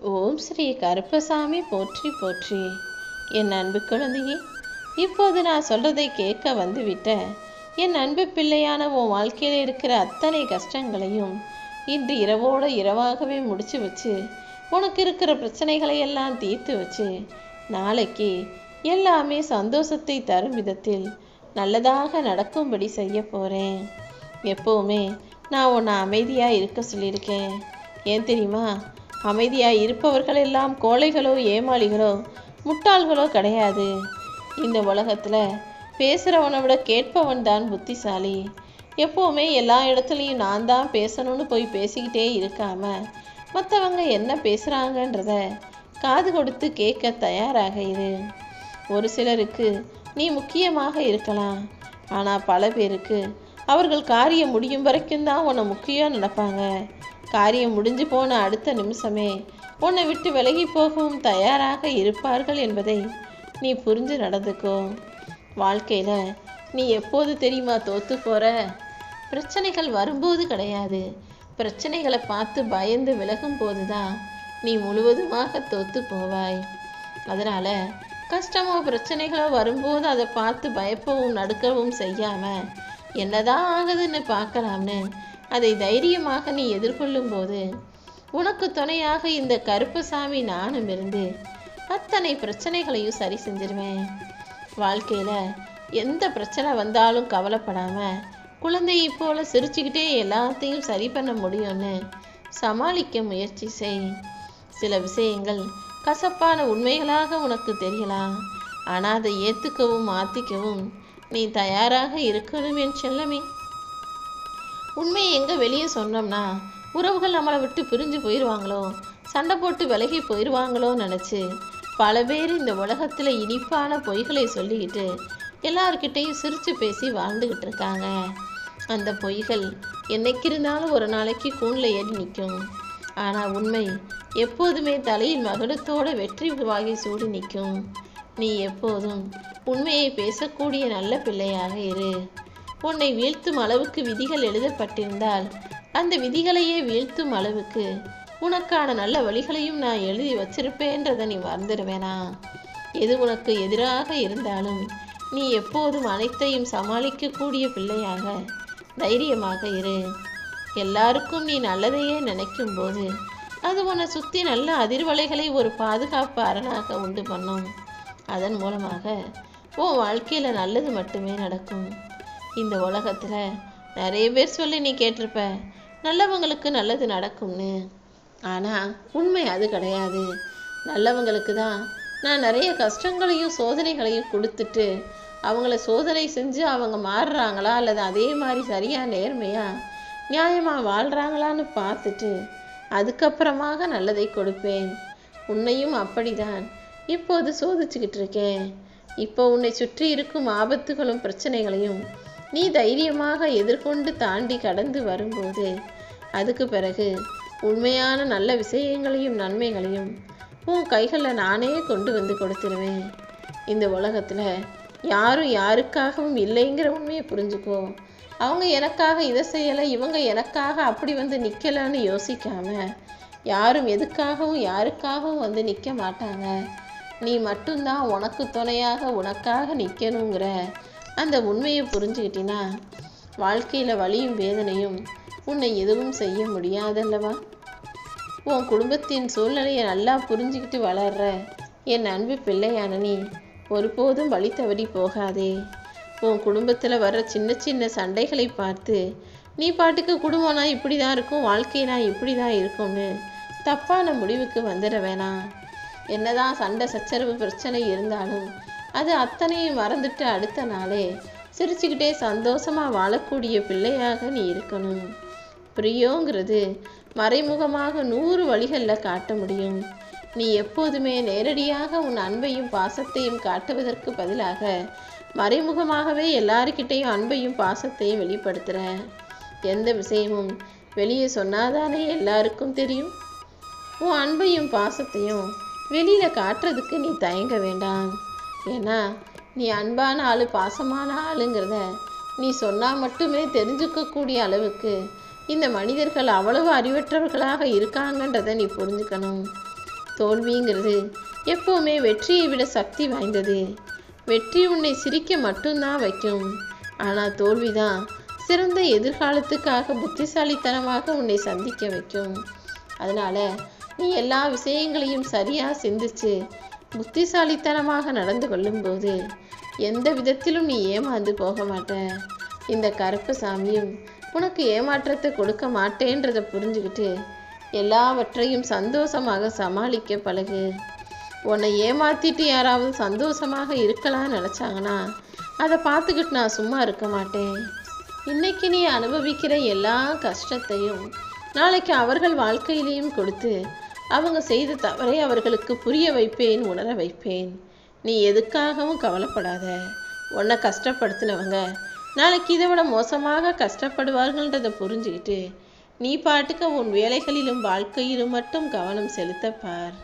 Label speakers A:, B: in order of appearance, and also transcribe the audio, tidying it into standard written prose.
A: ஓம் ஸ்ரீ கருப்பசாமி போற்றி போற்றி. என் அன்பு குழந்தையே, இப்போது நான் சொல்றதை கேட்க வந்துவிட்ட என் அன்பு பிள்ளையான உன் வாழ்க்கையில் இருக்கிற அத்தனை கஷ்டங்களையும் இன்று இரவோடு இரவாகவே முடிச்சு வச்சு, உனக்கு இருக்கிற பிரச்சனைகளை எல்லாம் தீர்த்து வச்சு, நாளைக்கு எல்லாமே சந்தோஷத்தை தரும் விதத்தில் நல்லதாக நடக்கும்படி செய்ய போகிறேன். எப்போவுமே நான் உன்னை அமைதியாக இருக்க சொல்லியிருக்கேன். ஏன் தெரியுமா? அமைதியாக இருப்பவர்கள் எல்லாம் கோழைகளோ ஏமாளிகளோ முட்டாள்களோ கிடையாது. இந்த உலகத்தில் பேசுகிறவனை விட கேட்பவன் தான் புத்திசாலி. எப்போவுமே எல்லா இடத்துலையும் நான் தான் பேசணும்னு போய் பேசிக்கிட்டே இருக்காம, மற்றவங்க என்ன பேசுகிறாங்கன்றத காது கொடுத்து கேட்க தயாராக இரு. ஒரு சிலருக்கு நீ முக்கியமாக இருக்கலாம், ஆனால் பல பேருக்கு அவர்கள் காரியம் முடியும் வரைக்கும் தான் உன்னை முக்கியம் நினைப்பாங்க. காரியம் முடிஞ்சு போன அடுத்த நிமிஷமே உன்னை விட்டு விலகி போகவும் தயாராக இருப்பார்கள் என்பதை நீ புரிஞ்சு நடந்துக்கோ. வாழ்க்கையில் நீ எப்போது தெரியுமா தோற்று போகிற? பிரச்சனைகள் வரும்போது கிடையாது, பிரச்சனைகளை பார்த்து பயந்து விலகும் போது தான் நீ முழுவதுமாக தோற்று போவாய். அதனால் கஷ்டமோ பிரச்சனைகளோ வரும்போது அதை பார்த்து பயப்பவும் நடுக்கவும் செய்யாமல் என்னதான் ஆகுதுன்னு பார்க்கலாம்னு அதை தைரியமாக நீ எதிர்கொள்ளும் போது உனக்கு துணையாக இந்த கருப்பசாமி நானும் இருந்து அத்தனை பிரச்சனைகளையும் சரி செஞ்சிருவேன். வாழ்க்கையில் எந்த பிரச்சனை வந்தாலும் கவலைப்படாமல் குழந்தையை போல சிரிச்சுக்கிட்டே எல்லாத்தையும் சரி பண்ண முடியும்னு சமாளிக்க முயற்சி செய். சில விஷயங்கள் கசப்பான உண்மைகளாக உனக்கு தெரியலாம், ஆனால் அதை ஏற்றுக்கவும் மாற்றிக்கவும் நீ தயாராக இருக்கணும் என் செல்லமே. உண்மையை எங்கே வெளியே சொன்னோம்னா உறவுகள் நம்மளை விட்டு பிரிஞ்சு போயிடுவாங்களோ, சண்டை போட்டு விலகி போயிடுவாங்களோ நினச்சி பல பேர் இந்த உலகத்தில் இனிப்பான பொய்களை சொல்லிக்கிட்டு எல்லார்கிட்டையும் சிரித்து பேசி வாழ்ந்துக்கிட்டு இருக்காங்க. அந்த பொய்கள் என்னைக்கு இருந்தாலும் ஒரு நாளைக்கு கூண்டில் ஏறி நிற்கும். ஆனால் உண்மை எப்போதுமே தலையில் மகுடத்தோடு வெற்றி வாகி சூடி நிற்கும். நீ எப்போதும் உண்மையை பேசக்கூடிய நல்ல பிள்ளையாக இரு. உன்னை வீழ்த்தும் அளவுக்கு விதிகள் எழுதப்பட்டிருந்தால் அந்த விதிகளையே வீழ்த்தும் அளவுக்கு உனக்கான நல்ல வழிகளையும் நான் எழுதி வச்சிருப்பேன்றதை நீ மறந்துடுவேனா? எது உனக்கு எதிராக இருந்தாலும் நீ எப்போதும் அனைத்தையும் சமாளிக்கக்கூடிய பிள்ளையாக தைரியமாக இரு. எல்லாருக்கும் நீ நல்லதையே நினைக்கும் போது அது உன்னை சுற்றி நல்ல அதிர்வலைகளை ஒரு பாதுகாப்பு அரணாக உண்டு பண்ணும். அதன் மூலமாக உன் வாழ்க்கையில் நல்லது மட்டுமே நடக்கும். இந்த உலகத்தில் நிறைய பேர் சொல்லி நீ கேட்டிருப்ப, நல்லவங்களுக்கு நல்லது நடக்கும்னு. ஆனால் உண்மை அது கிடையாது. நல்லவங்களுக்கு தான் நான் நிறைய கஷ்டங்களையும் சோதனைகளையும் கொடுத்துட்டு அவங்கள சோதனை செஞ்சு அவங்க மாறுறாங்களா அல்லது அதே மாதிரி சரியாக நேர்மையாக நியாயமாக வாழ்கிறாங்களான்னு பார்த்துட்டு அதுக்கப்புறமாக நல்லதை கொடுப்பேன். உன்னையும் அப்படிதான் இப்போது சோதிச்சுக்கிட்டு இருக்கேன். இப்போ உன்னை சுற்றி இருக்கும் ஆபத்துகளும் பிரச்சனைகளையும் நீ தைரியமாக எதிர்கொண்டு தாண்டி கடந்து வரும்போது அதுக்கு பிறகு உண்மையான நல்ல விஷயங்களையும் நன்மைகளையும் உன் கைகளில் நானே கொண்டு வந்து கொடுத்துருவேன். இந்த உலகத்தில் யாரும் யாருக்காகவும் இல்லைங்கிற உண்மையை புரிஞ்சுக்கோ. அவங்க எனக்காக இதை செய்யலை, இவங்க எனக்காக அப்படி வந்து நிற்கலைன்னு யோசிக்காம யாரும் எதுக்காகவும் யாருக்காகவும் வந்து நிற்க மாட்டாங்க. நீ மட்டும்தான் உனக்கு துணையாக உனக்காக நிற்கணுங்கிற அந்த உண்மையை புரிஞ்சுக்கிட்டினா வாழ்க்கையில் வலியும் வேதனையும் உன்னை எதுவும் செய்ய முடியாதல்லவா? உன் குடும்பத்தின் சூழ்நிலையை நல்லா புரிஞ்சுக்கிட்டு வளர்ற என் அன்பு பிள்ளையான நீ ஒருபோதும் வழி தவறி போகாதே. உன் குடும்பத்தில் வர்ற சின்ன சின்ன சண்டைகளை பார்த்து நீ பாட்டுக்கு குடும்பம்னா இப்படி தான் இருக்கும், வாழ்க்கைனா இப்படி தான் இருக்கும்னு தப்பான முடிவுக்கு வந்துட வேணாம். என்னதான் சண்டை சச்சரவு பிரச்சனை இருந்தாலும் அது அத்தனையும் மறந்துட்டு அடுத்த நாளே சிரிச்சுக்கிட்டே சந்தோஷமாக வாழக்கூடிய பிள்ளையாக நீ இருக்கணும். பிரியோங்கிறது மறைமுகமாக 100 வழிகளில் காட்ட முடியும். நீ எப்போதுமே நேரடியாக உன் அன்பையும் பாசத்தையும் காட்டுவதற்கு பதிலாக மறைமுகமாகவே எல்லாருக்கிட்டையும் அன்பையும் பாசத்தையும் வெளிப்படுத்துகிற. எந்த விஷயமும் வெளியே சொன்னாதானே எல்லாருக்கும் தெரியும். உன் அன்பையும் பாசத்தையும் வெளியில் காட்டுறதுக்கு நீ தயங்க வேண்டாம். ஏன்னா நீ அன்பான ஆள் பாசமான ஆளுங்கிறத நீ சொன்னால் மட்டுமே தெரிஞ்சுக்கக்கூடிய அளவுக்கு இந்த மனிதர்கள் அவ்வளவு அறிவற்றவர்களாக இருக்காங்கன்றதை நீ புரிஞ்சுக்கணும். தோல்விங்கிறது எப்போவுமே வெற்றியை விட சக்தி வாய்ந்தது. வெற்றி உன்னை சிரிக்க மட்டும்தான் வைக்கும். ஆனால் தோல்விதான் சிறந்த எதிர்காலத்துக்காக புத்திசாலித்தனமாக உன்னை சந்திக்க வைக்கும். அதனால நீ எல்லா விஷயங்களையும் சரியாக சிந்திச்சு புத்திசாலித்தனமாக நடந்து கொள்ளும்போது எந்த விதத்திலும் நீ ஏமாந்து போக மாட்ட. இந்த கருப்பசாமியும் உனக்கு ஏமாற்றத்தை கொடுக்க மாட்டேன்றதை புரிஞ்சுக்கிட்டு எல்லாவற்றையும் சந்தோஷமாக சமாளிக்க பழகு. உன்னை ஏமாத்திட்டு யாராவது சந்தோஷமாக இருக்கலாம்னு நினச்சாங்கன்னா அதை பார்த்துக்கிட்டு நான் சும்மா இருக்க மாட்டேன். இன்னைக்கு நீ அனுபவிக்கிற எல்லா கஷ்டத்தையும் நாளைக்கு அவர்கள் வாழ்க்கையிலையும் கொடுத்து அவங்க செய்த தவறை அவர்களுக்கு புரிய வைப்பேன், உணர வைப்பேன். நீ எதுக்காகவும் கவலைப்படாத. உன்னை கஷ்டப்படுத்தினவங்க நாளைக்கு இதை விட மோசமாக கஷ்டப்படுவார்கள்ன்றதை புரிஞ்சுக்கிட்டு நீ பாட்டுக்க உன் வேலைகளிலும் வாழ்க்கையிலும் மட்டும் கவனம் செலுத்த பார்.